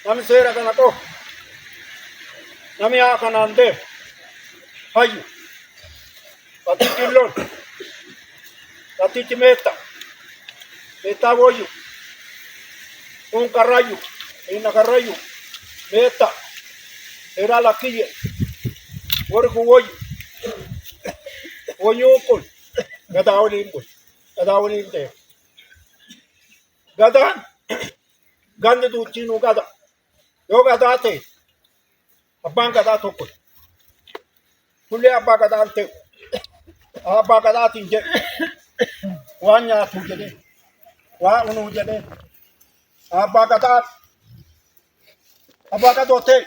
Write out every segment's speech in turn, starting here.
Namni seera kana qofa. Namni haa kanaan deemu. Hayyu. Atichi loon. Atichi meetta. Meettaa booyyu. Kun karrayyu. Inna karrayyu. Meetta. Seeraa lakkiyye. Warri kun woyyu. Woyyuu kun. Gadaa waliin bul. Gadaa waliin deemu. Gadaan. Gandi duuchiinuu gada. Yoo gadaa ta'e. Abbaan gadaa tokko. Tullee abbaa gadaan ta'u. Abbaa gadaatiin jedhu. Waan nyaatu jedhee. Waan unuu jedhee. Abbaa gadaa. Abbaa gadoo ta'e.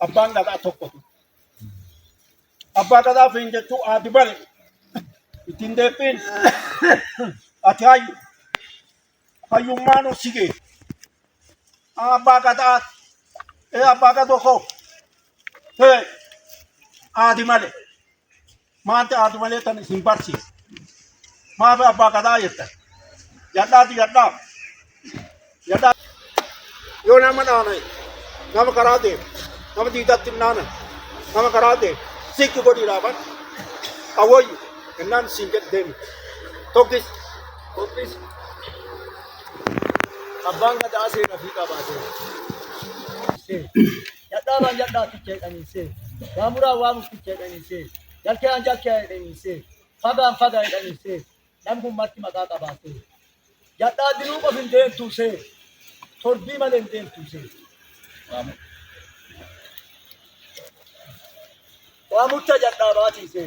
Abbaan gadaa tokkotu. Abbaa gadaa fiin jechuu aadi bale. Ittiin deebiin. Ati hayyu. Hayyummaanuu sigee. Abbaa gadaa. Abbaa gadoo koo. Hey, aadi malee. Maanti aadi malee tan isin barsiisa. Maafi abbaa gadaa jettan. Yadhaati yadhaa. Yadhaa. Yoo nama dhaanay, nama karaa deemu, nama diidatti naanay, nama karaa deemu, sikki godhii dhaaban. Awwayyu, innaan isin jedhu deemu. Tokkis. Tokkis. Abbaan gadaa seera fi qabaatee. Yadhaabaan yadhaaticha jedhaniisee. Waamuraa waamusticha jedhaniisee. Jalkeen jalkee jedhaniisee. Fagaan fagaa jedhaniisee. Namni kun marti maqaa qabaatee. Yadhaa dinuu qof hin deemtuusee. Torbii malee hin deemtuusee. Waamucha yadhaabaatiisee.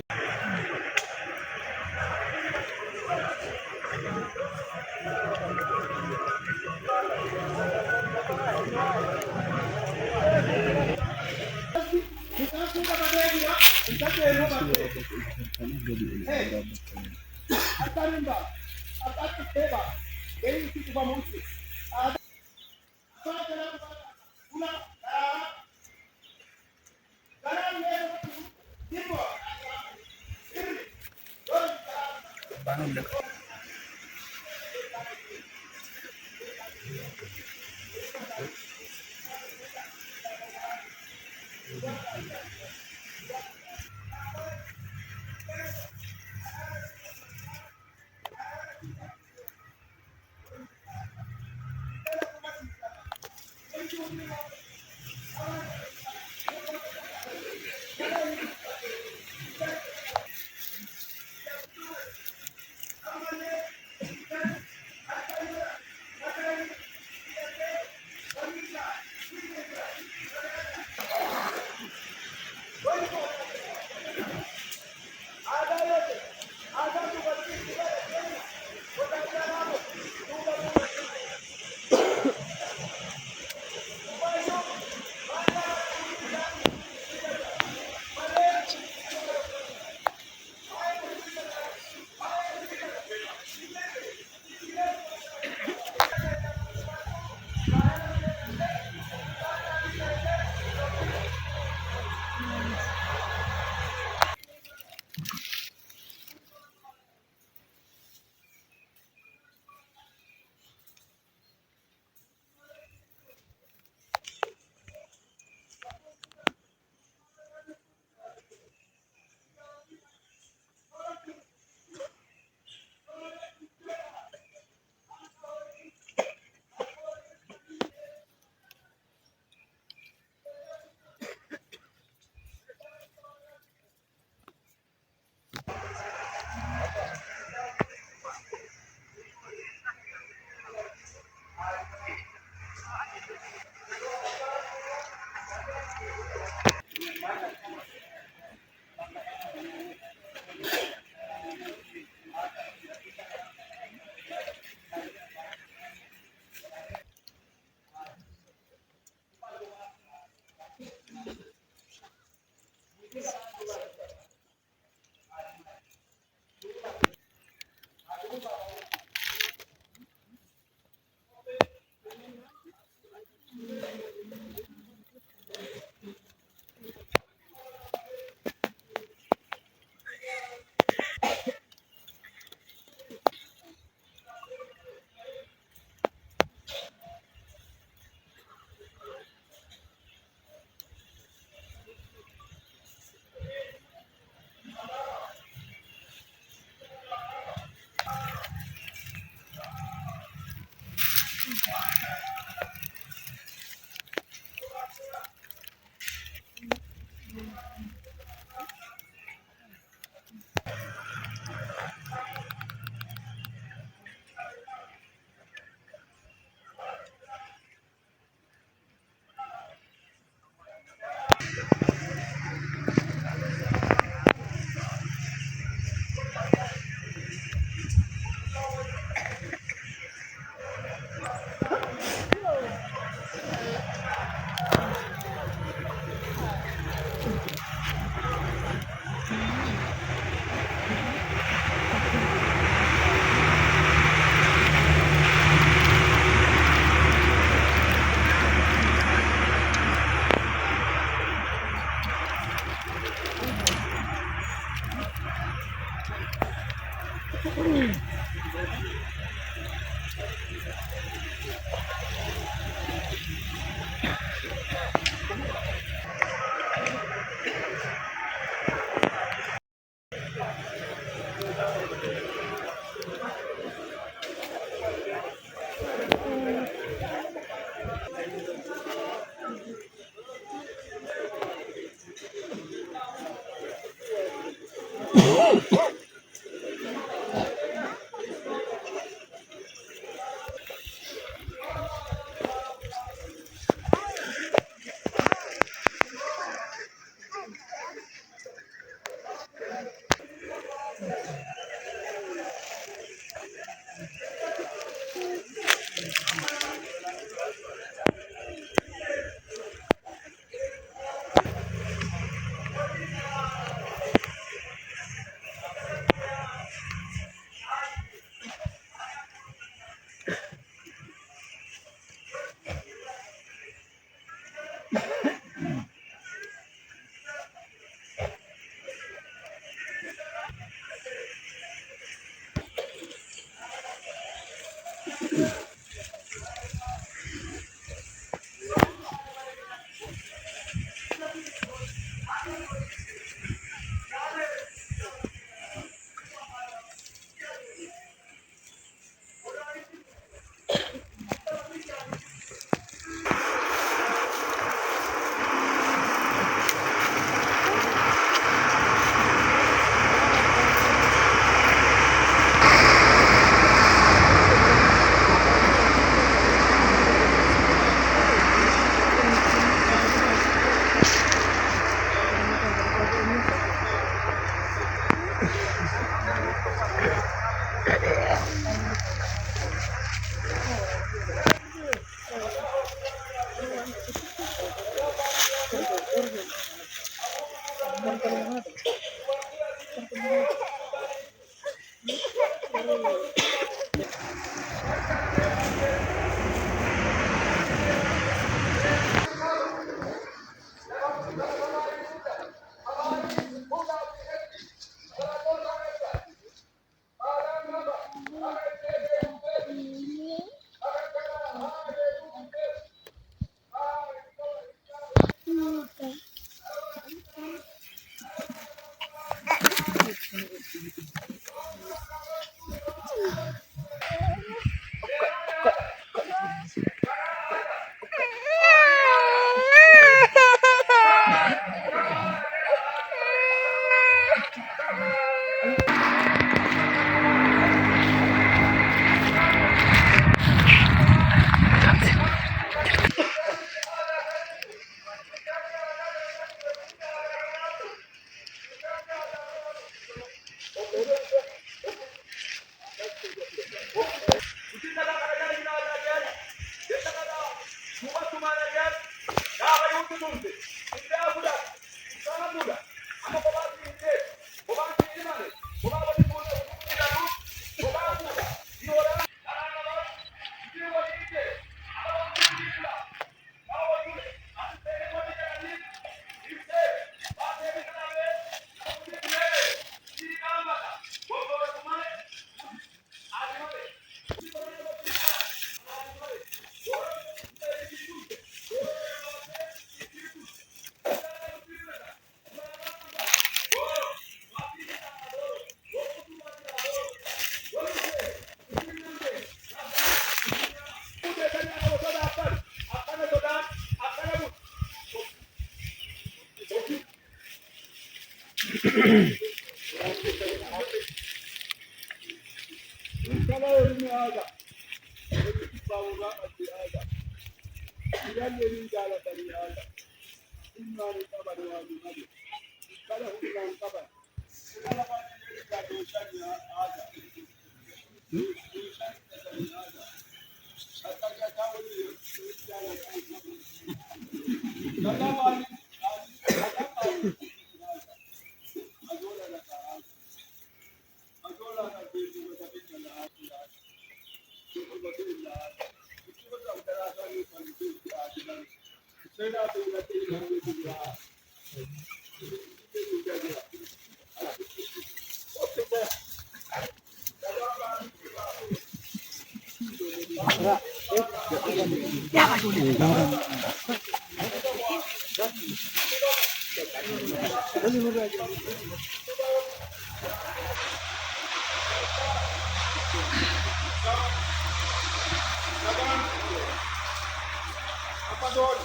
Apa doon?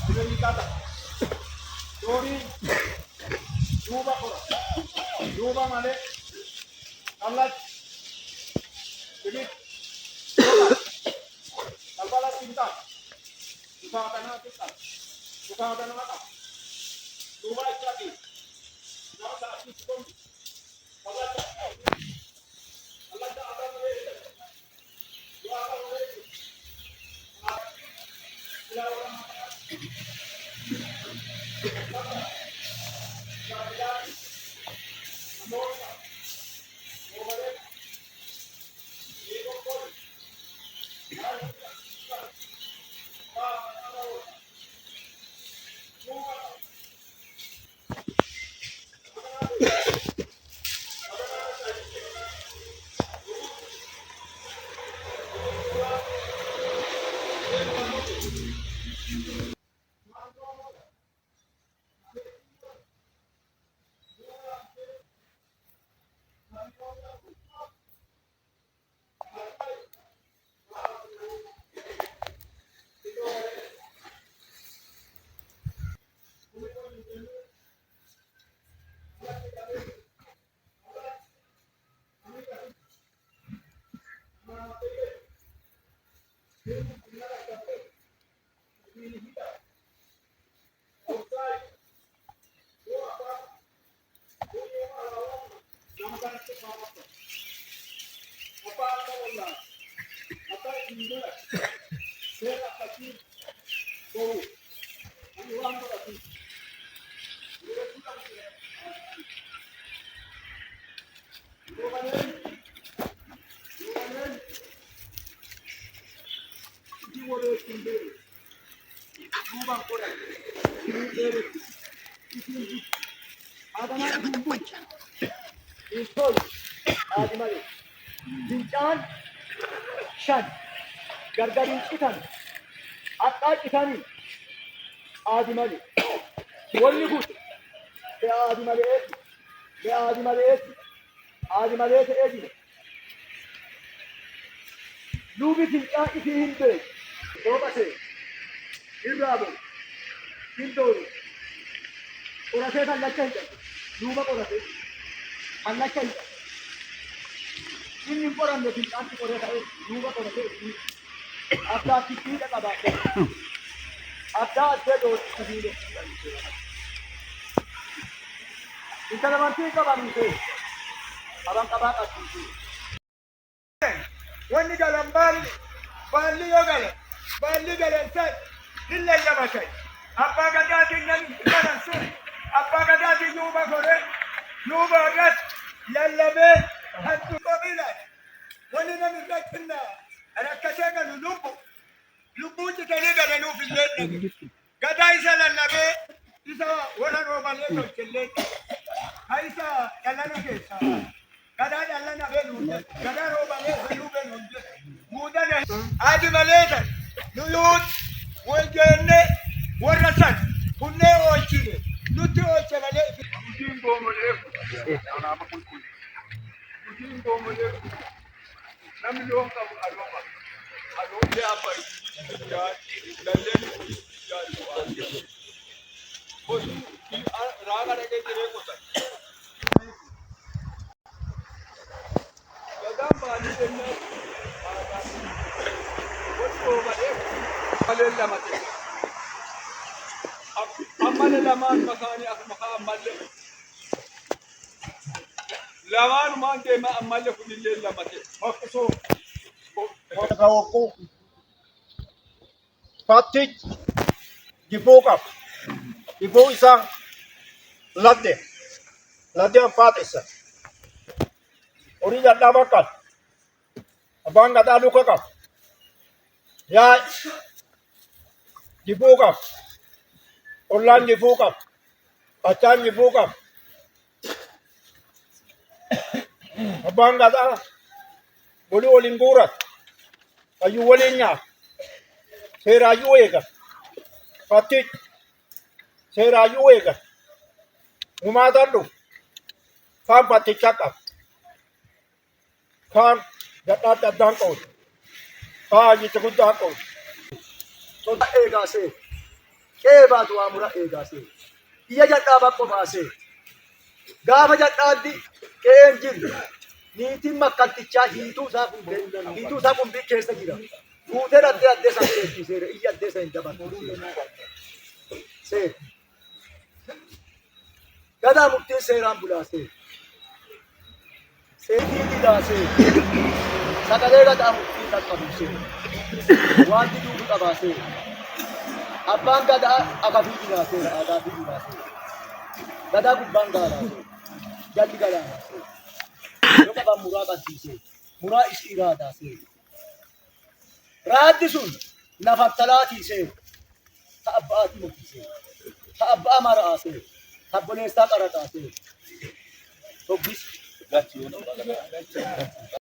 Pinalikata. Dori. Duba ko. Duba mali. Kalat. Bilit. Kalbalas pinta. Sukatan na kita. Sukatan na mata. Duba islaki. Nasa asis ko. Kalat. Kalat na ata na rin. Dua ka na rin. Sila orang Istol, Adimali, Fincan, Shan, Gargarin Citan, Atlar Citani, Aadi malee. Wanni kun ta'e aadi maleeti. Ta'e aadi maleeti. Aadi malee ta'ee jira. Lubi finqaa isii hin beeku. Dhoobasee irraa ba'u. Hin dooru. Qoratee kallacha hin qabu. Luba qoratee. Kallacha hin qabu. Inni hin qoranne finqaatti qoree ta'ee luba qoratee adda akkittiidha qabaatee. Adda addee dhooti sibiila. Intala amantii qabanuu Abang kabak aku. Wanni galan baalli yoo galan sai lilla lama kai abbaa gadaatiin namni galan sun abbaa gadaatiin yuuba godhe yuuba gas lallabee hantu qabiilaan wanni namni rakkinna rakkatee galu lubbuu citanii galanuuf illee dhabe gadaa isa lallabee isa warra roobalee tolchellee isa dhalana keessa gadaa dhalana beeluu gadaa roobalee beluu beeluu muudane adi maleeta nuyuut waljeenne warra san kunnee oolchine nutti oolche malee nutiin goomolee anaama kulkule nutiin goomolee namni loon qabu aloomlee abba dalleen raaga dhaqee jiree qotan gagaan baanii jennaan Ammallee lama ta'e. Ammallee lamaan makaanii akkuma kaa ammallee. Lamaanumaan deemaa ammallee kunillee lama ta'e. Hokkisuu. Hokka hokkuu. Fattichi diboo qaba. Diboo isaa ladde. Ladde faatessa. Horii dadhabaa qaba. Abbaan gadaa luka qaba. Yaa diboo qaba. Ollaan diboo qaba. Achaan diboo qaba. Abbaan gadaa walii waliin guurata. Hayyuu waliin nyaata. Seeraayyuu eega. Fattichi seeraayyuu eega. Humaataan dhufu. Kaan fattichaa qaba. Kaan gadhaatti addaan qaba. Ayyicha guddaa qabu. Tolta eegaasee. Qe'ee baatu waa mura eegaasee. Iyya jadhaa bakko baasee. Gaafa jadhaatti qe'een jirtu. Niitiin makkattichaa hiituu isaa qumbii keessa jira. Fuutee dhattee addee san keessi iyya addee san hin dabatu. Seera. Gadaa murtiin seeraan bulaasee. Seetii dhiiraasee. Sagalee gadaa murtii qaqqabusee. Wanti duubu qabaasee. Abbaan gadaa akafii jiraasee. Aadaafii jiraasee. Gadaa gubbaan gaaraasee. Jalli gadaanaasee. Yoo qaban muraa qabsiisee. Muraa ishii raadaasee. Raaddi sun lafa talaatiisee. Ta abbaatii murtisee. Ta abbaa maraasee. Ta boleessaa qarataasee. Toggis.